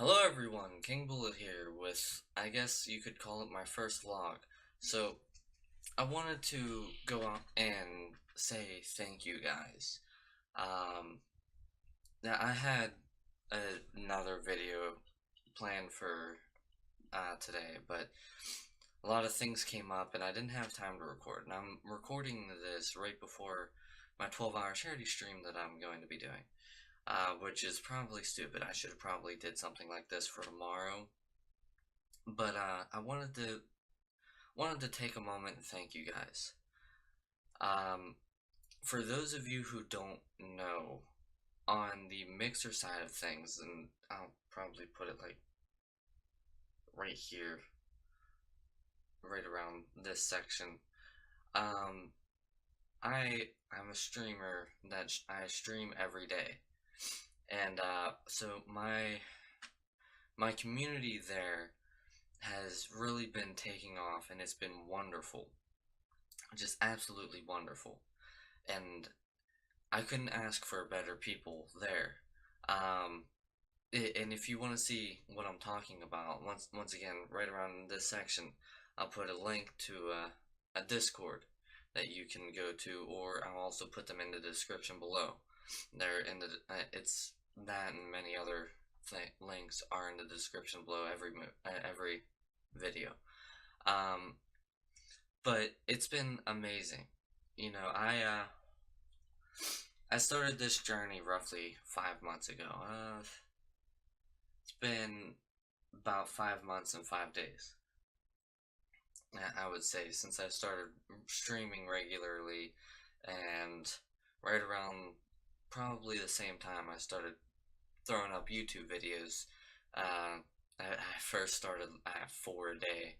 Hello everyone, kingbullet here with, I guess you could call it my first vlog. So, I wanted to go out and say thank you guys. Um, Now I had another video planned for today, but a lot of things came up and I didn't have time to record. And I'm recording this right before my 12-hour charity stream that I'm going to be doing. Which is probably stupid. I should have probably did something like this for tomorrow. But I wanted to take a moment and thank you guys. Um, for those of you who don't know, on the mixer side of things, and I'll probably put it like right here, right around this section. Um, I'm a streamer that I stream every day, and so my community there has really been taking off, and it's been wonderful, just absolutely wonderful. And I couldn't ask for better people there. Um, and if you want to see what I'm talking about, once again, right around this section, I'll put a link to a Discord that you can go to, or I'll also put them in the description below. They're in the it's that and many other links are in the description below every video. Um, but it's been amazing. You know, I started this journey roughly 5 months ago. It's been about 5 months and 5 days, I would say, since I started streaming regularly, and right around probably the same time I started throwing up YouTube videos. I first started at 4 a day.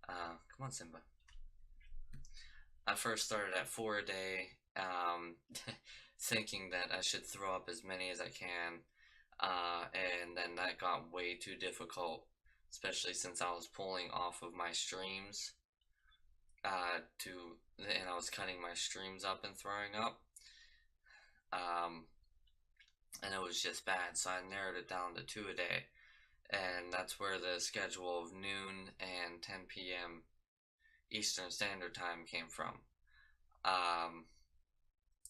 Come on, Simba. I first started at 4 a day, thinking that I should throw up as many as I can, and then that got way too difficult, especially since I was pulling off of my streams, and I was cutting my streams up and throwing up, um, and it was just bad, so I narrowed it down to 2 a day, and that's where the schedule of noon and 10 p.m. Eastern Standard Time came from, um,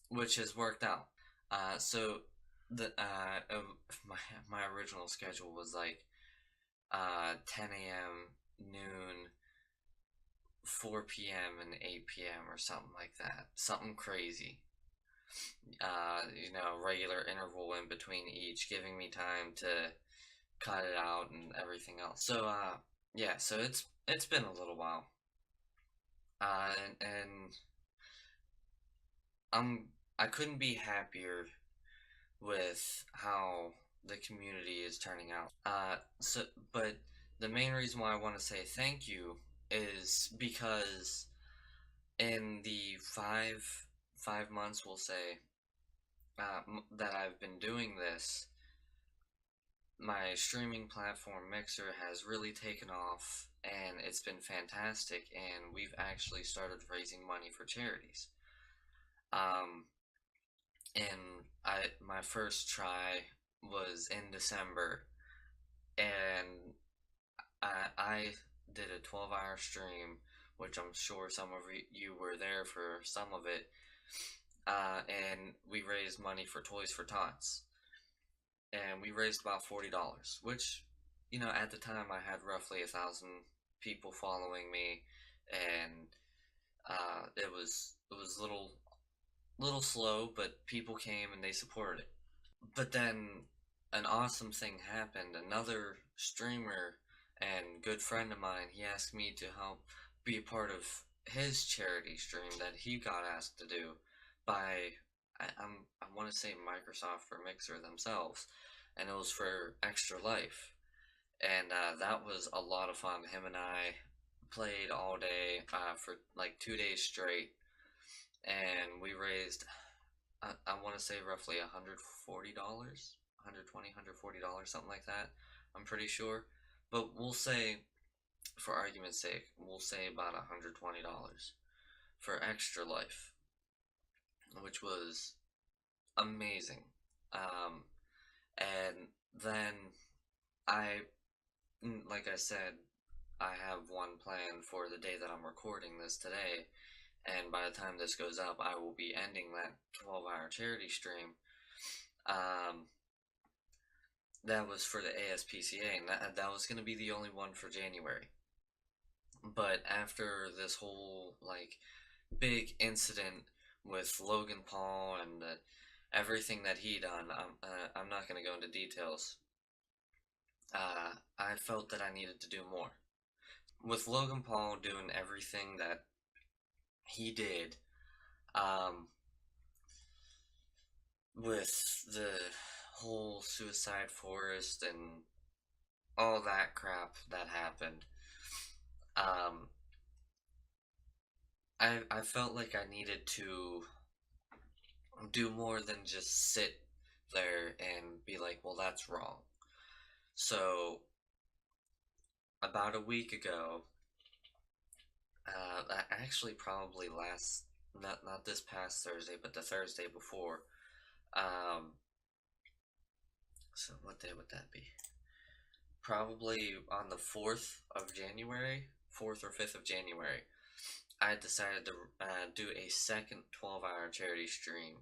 which has worked out. So the my my original schedule was like 10 a.m., noon, 4 p.m., and 8 p.m. or something like that. Something crazy. Regular interval in between each, giving me time to cut it out and everything else. So yeah, so it's been a little while. And I couldn't be happier with how the community is turning out. But the main reason why I want to say thank you is because in the five months, we'll say, that I've been doing this, my streaming platform Mixer has really taken off, and it's been fantastic. And we've actually started raising money for charities. Um, and my first try was in December, and I did a 12-hour stream, which I'm sure some of you were there for some of it, and we raised money for Toys for Tots, and we raised about $40, which, at the time I had roughly 1,000 people following me, and it was little slow, but people came and they supported it. But then an awesome thing happened. Another streamer and good friend of mine, he asked me to help be a part of his charity stream that he got asked to do by I want to say Microsoft or Mixer themselves, and it was for Extra Life, and that was a lot of fun. Him and I played all day for like 2 days straight, and we raised I want to say roughly $140, $140, something like that. I'm pretty sure, but we'll say, for argument's sake, we'll say about $120 for Extra Life, which was amazing. And then I, like I said, I have one plan for the day that I'm recording this today, and by the time this goes up, I will be ending that 12-hour charity stream. Um, that was for the ASPCA, and that was going to be the only one for January. But after this whole, like, big incident with Logan Paul and everything that he done, I'm not going to go into details. I felt that I needed to do more. With Logan Paul doing everything that he did, um, with the whole suicide forest and all that crap that happened, um, I felt like I needed to do more than just sit there and be like, well, that's wrong. So, about a week ago, actually, probably not this past Thursday, but the Thursday before. Um, so what day would that be? Probably on the 4th of January, 4th or 5th of January, I decided to do a second 12-hour charity stream.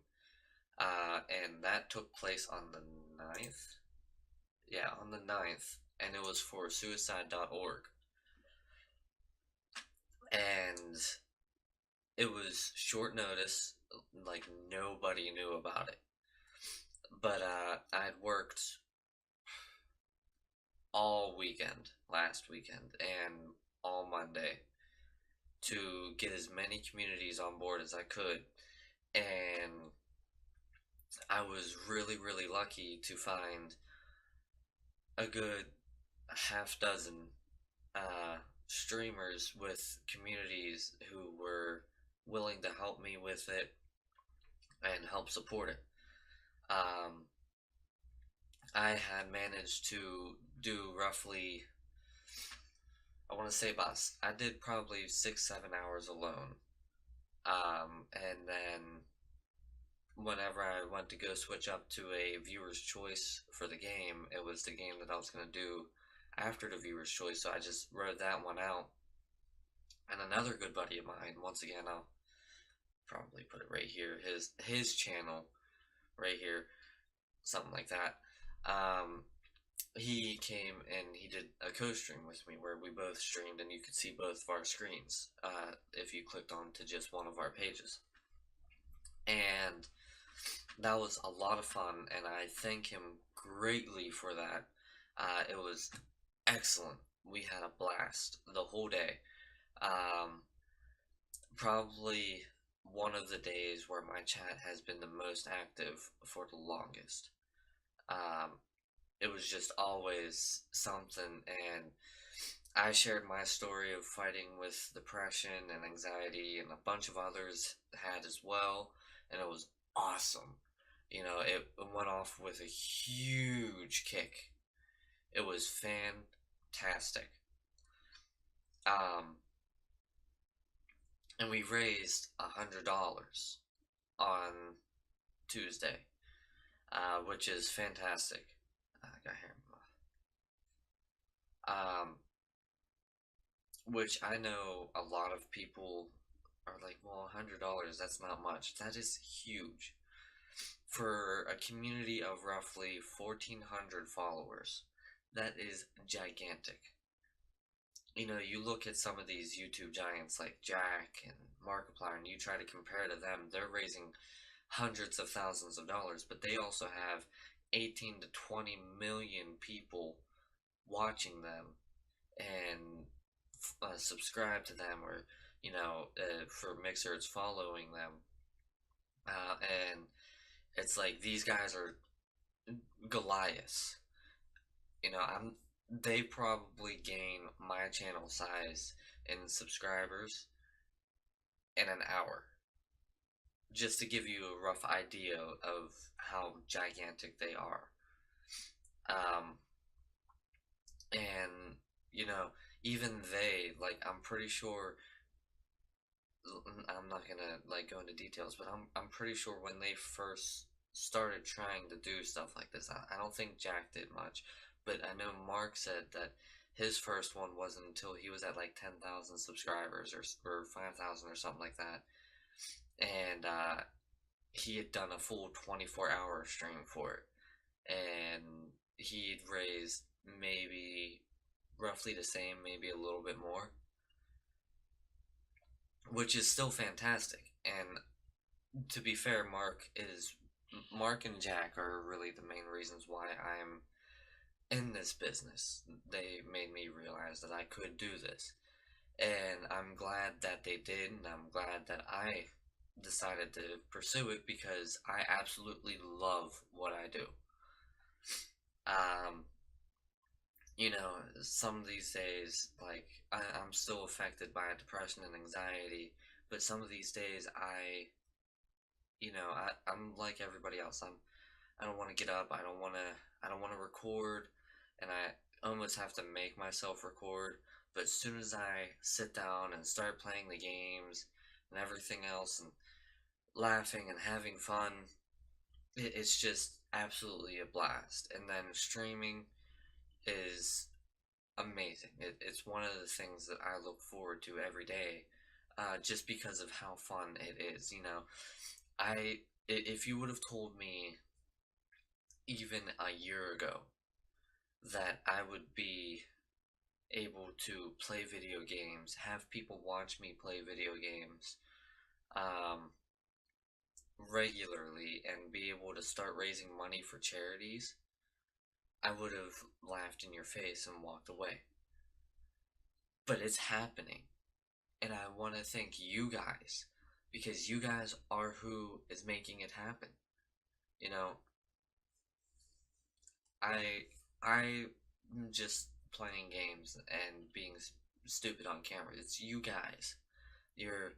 And that took place on the 9th. Yeah, on the 9th, and it was for suicide.org. And it was short notice, like nobody knew about it. But I had worked all weekend last weekend and all Monday to get as many communities on board as I could. And I was really, really lucky to find a good half dozen streamers with communities who were willing to help me with it and help support it. Um, I had managed to do roughly, I want to say about, I did probably 6, 7 hours alone. And then whenever I went to go switch up to a viewer's choice for the game, it was the game that I was going to do after the viewer's choice, so I just wrote that one out. And another good buddy of mine, once again, I'll probably put it right here, his channel right here, something like that. He came and he did a co-stream with me where we both streamed and you could see both of our screens if you clicked on to just one of our pages. And that was a lot of fun, and I thank him greatly for that. It was excellent. We had a blast the whole day. Um, Probably one of the days where my chat has been the most active for the longest. Um, it was just always something, and I shared my story of fighting with depression and anxiety, and a bunch of others had as well, and it was awesome. You know, it went off with a huge kick. It was fantastic. Um, and we raised $100 on Tuesday, which is fantastic. I got hair. Which I know a lot of people are like, well, $100, that's not much. That is huge. For a community of roughly 1,400 followers, that is gigantic. You know, you look at some of these YouTube giants like Jack and Markiplier, and you try to compare to them, they're raising hundreds of thousands of dollars, but they also have 18 to 20 million people watching them and subscribe to them, or for Mixer, it's following them, and it's like these guys are Goliaths. You know, they probably gain my channel size in subscribers in an hour. Just to give you a rough idea of how gigantic they are. Um, and even they, like, I'm pretty sure, I'm not gonna like go into details, but I'm pretty sure when they first started trying to do stuff like this, I don't think Jack did much, but I know Mark said that his first one wasn't until he was at like 10,000 subscribers or 5,000 or something like that. And he had done a full 24-hour stream for it. And he'd raised maybe roughly the same, maybe a little bit more, which is still fantastic. And to be fair, Mark and Jack are really the main reasons why I'm in this business. They made me realize that I could do this. And I'm glad that they did, and I'm glad that I decided to pursue it because I absolutely love what I do. Um, some of these days, like, I'm still affected by depression and anxiety, but some of these days, I'm like everybody else. I don't want to get up. I don't want to record, and I almost have to make myself record. But as soon as I sit down and start playing the games and everything else, and laughing and having fun, it's just absolutely a blast. And then streaming is amazing. It's one of the things that I look forward to every day, just because of how fun it is. If you would have told me even a year ago that I would be able to play video games, have people watch me play video games um, regularly, and be able to start raising money for charities, I would have laughed in your face and walked away. But it's happening, and I want to thank you guys because you guys are who is making it happen. You know, I I'm just playing games and being stupid on camera. It's you guys. Your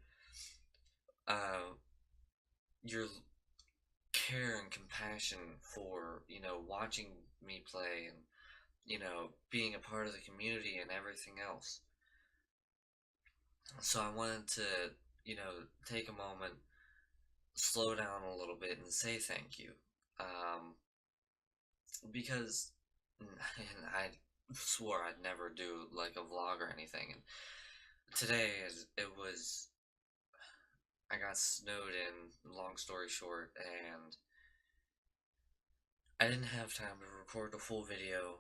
uh your care and compassion for, watching me play and, being a part of the community and everything else. So I wanted to, take a moment, slow down a little bit and say thank you. Um because and I swore I'd never do like a vlog or anything, and today it was I got snowed in, long story short, and I didn't have time to record the full video.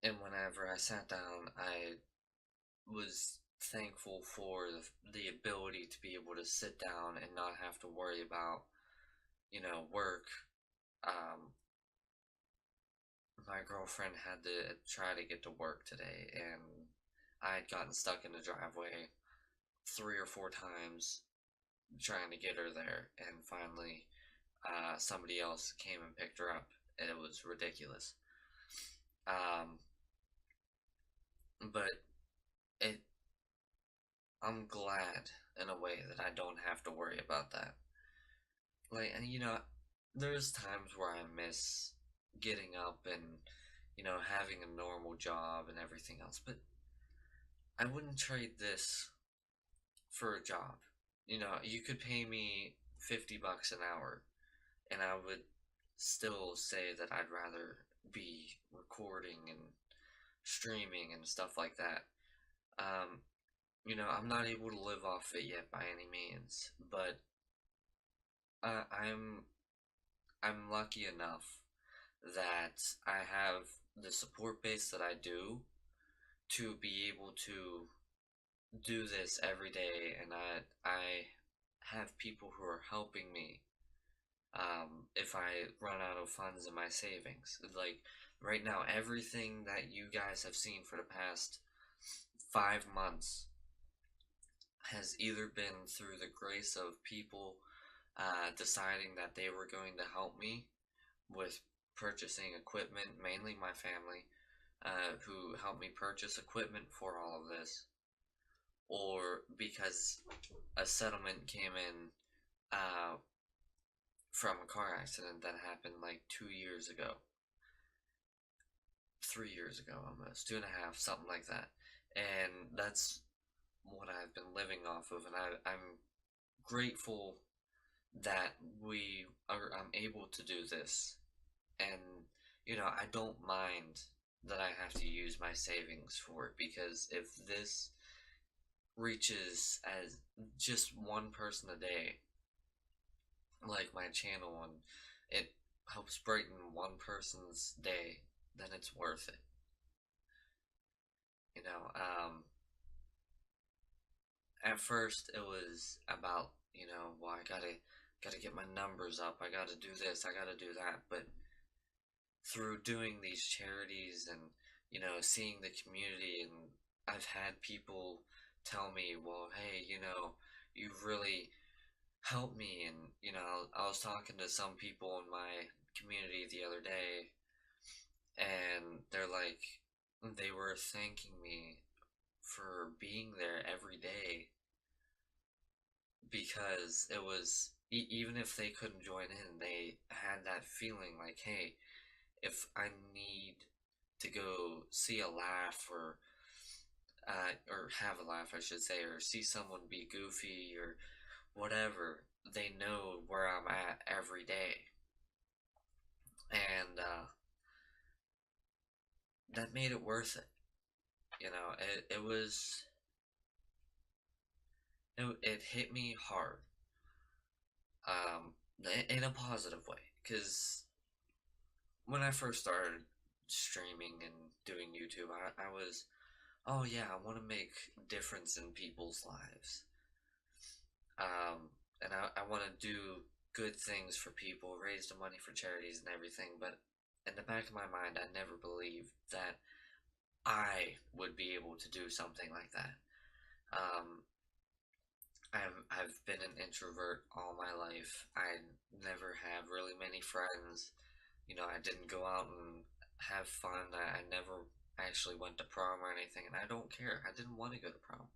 And whenever I sat down, I was thankful for the ability to be able to sit down and not have to worry about, work. Um, my girlfriend had to try to get to work today, and I had gotten stuck in the driveway 3 or 4 times trying to get her there, and finally, somebody else came and picked her up, and it was ridiculous. Um, but it, I'm glad in a way that I don't have to worry about that. Like, and there's times where I miss getting up and, having a normal job and everything else, but I wouldn't trade this for a job. You could pay me $50 an hour, and I would still say that I'd rather be recording and streaming and stuff like that. Um, I'm not able to live off it yet by any means, but uh, I'm I'm lucky enough that I have the support base that I do to be able to do this every day, and I have people who are helping me if I run out of funds in my savings. Like right now, everything that you guys have seen for the past 5 months has either been through the grace of people deciding that they were going to help me with purchasing equipment, mainly my family, who helped me purchase equipment for all of this, or because a settlement came in from a car accident that happened like 2 years ago, 3 years ago, almost 2.5, something like that. And that's what I've been living off of, and I'm grateful that I'm able to do this. And I don't mind that I have to use my savings for it, because if this reaches as just one person a day, like my channel, and it helps brighten one person's day, then it's worth it. You know, at first it was about, well, I gotta get my numbers up, I gotta do this, I gotta do that. But through doing these charities and, seeing the community, and I've had people tell me, well, hey, you've really helped me. And, I was talking to some people in my community the other day, and they're like, they were thanking me for being there every day, because it was, even if they couldn't join in, they had that feeling like, hey, if I need to go see a laugh, or have a laugh, I should say, or see someone be goofy or whatever, they know where I'm at every day. And that made it worth it. It was, it hit me hard, in a positive way, because when I first started streaming and doing YouTube, I was, oh yeah, I want to make difference in people's lives. And I want to do good things for people, raise the money for charities and everything. But in the back of my mind, I never believed that I would be able to do something like that. Um, I've been an introvert all my life. I never have really many friends. I didn't go out and have fun. I never actually went to prom or anything, and I don't care. I didn't want to go to prom.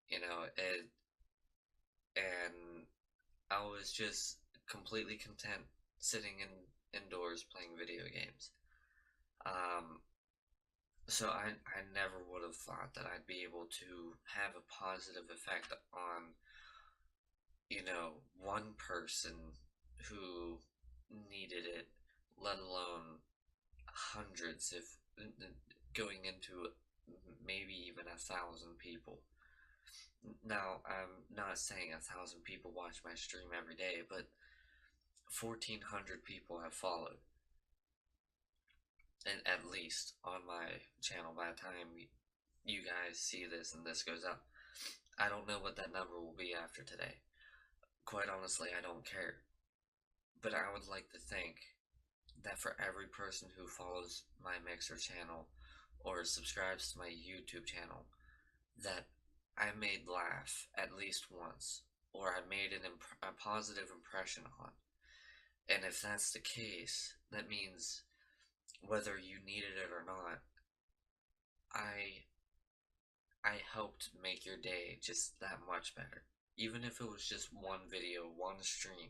It, and I was just completely content sitting indoors playing video games. Um, so I never would have thought that I'd be able to have a positive effect on, one person who needed it, let alone hundreds, if going into maybe even 1,000 people. Now, I'm not saying 1,000 people watch my stream every day, but 1,400 people have followed, and at least on my channel by the time you guys see this and this goes up. I don't know what that number will be after today. Quite honestly, I don't care. But I would like to think that for every person who follows my Mixer channel or subscribes to my YouTube channel, that I made laugh at least once, or I made a positive impression on. And if that's the case, that means whether you needed it or not, I I helped make your day just that much better. Even if it was just one video, one stream,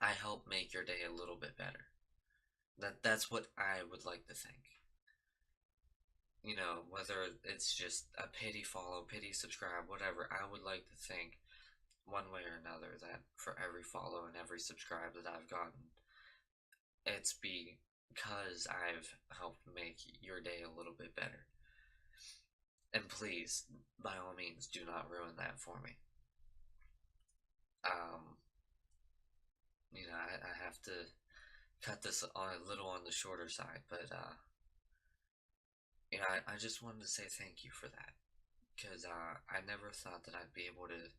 I helped make your day a little bit better. That's what I would like to think. Whether it's just a pity follow, pity subscribe, whatever, I would like to think one way or another that for every follow and every subscribe that I've gotten, it's because I've helped make your day a little bit better. And please, by all means, do not ruin that for me. Um, I have to cut this on a little on the shorter side, but I just wanted to say thank you for that, because I never thought that I'd be able to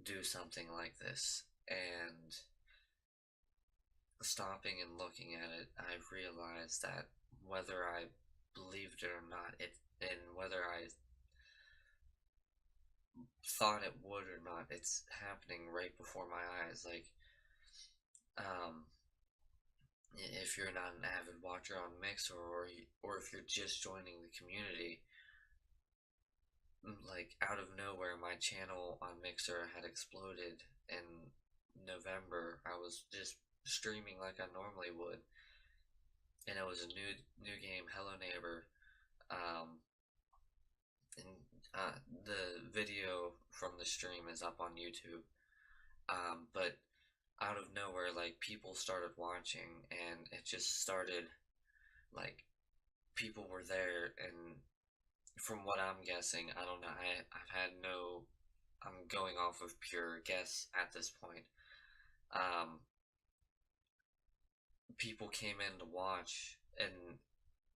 do something like this. And stopping and looking at it, I realized that whether I believed it or not, and whether I thought it would or not, it's happening right before my eyes. Like, um, if you're not an avid watcher on Mixer, or if you're just joining the community, like out of nowhere, my channel on Mixer had exploded in November. I was just streaming like I normally would, and it was a new game, Hello Neighbor. And the video from the stream is up on YouTube. But out of nowhere, like people started watching, and it just started like people were there, and from what I'm guessing, I don't know. I've had no. I'm going off of pure guess at this point. Um, People came in to watch, and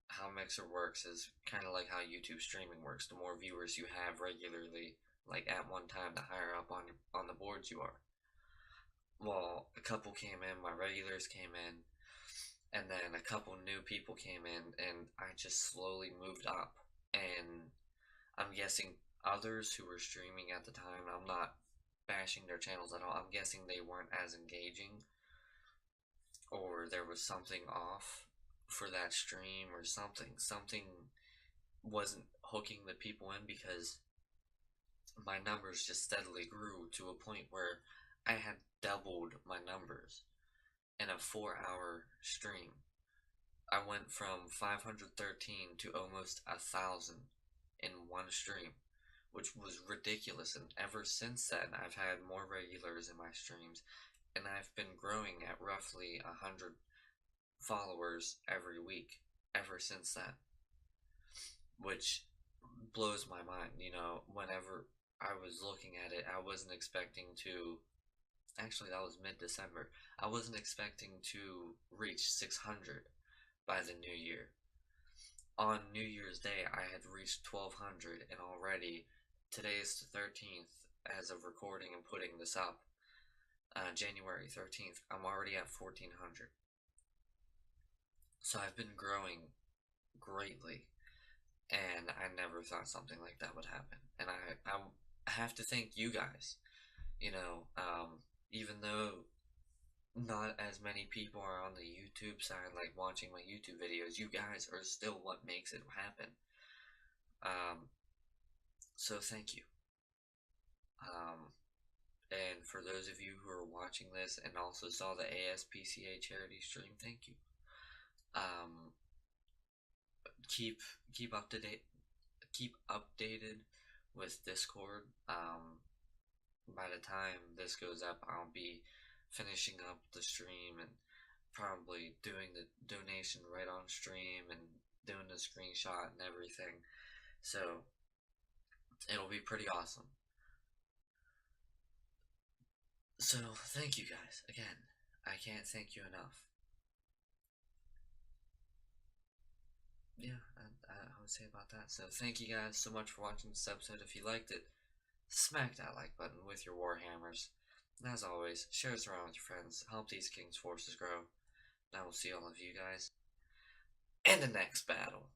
how Mixer works is kind of like how YouTube streaming works. The more viewers you have regularly, like at one time, the higher up on the boards you are. Well, a couple came in, my regulars came in, and then a couple new people came in, and I just slowly moved up. And I'm guessing others who were streaming at the time, I'm not bashing their channels at all. I'm guessing they weren't as engaging, or there was something off for that stream, or something. Something wasn't hooking the people in, because my numbers just steadily grew to a point where I had doubled my numbers in a 4 hour stream. I went from 513 to almost 1,000 in one stream, which was ridiculous. And ever since then, I've had more regulars in my streams, and I've been growing at roughly 100 followers every week ever since that, which blows my mind. Whenever I was looking at it, I wasn't expecting to. Actually, that was mid December. I wasn't expecting to reach 600 by the new year. On New Year's Day, I had reached 1,200, and already today is the 13th as of recording and putting this up. January 13th, I'm already at 1,400. So I've been growing greatly, and I never thought something like that would happen. And I have to thank you guys. Even though not as many people are on the YouTube side, like watching my YouTube videos, you guys are still what makes it happen. So thank you. And for those of you who are watching this and also saw the ASPCA charity stream, thank you. Keep keep up to date, keep updated with Discord. By the time this goes up, I'll be finishing up the stream and probably doing the donation right on stream and doing the screenshot and everything. So it'll be pretty awesome. So thank you guys again. I can't thank you enough. Yeah, I would say about that. So thank you guys so much for watching this episode. If you liked it, smack that like button with your warhammers. And as always, share this around with your friends. Help these king's forces grow. And I will see all of you guys in the next battle.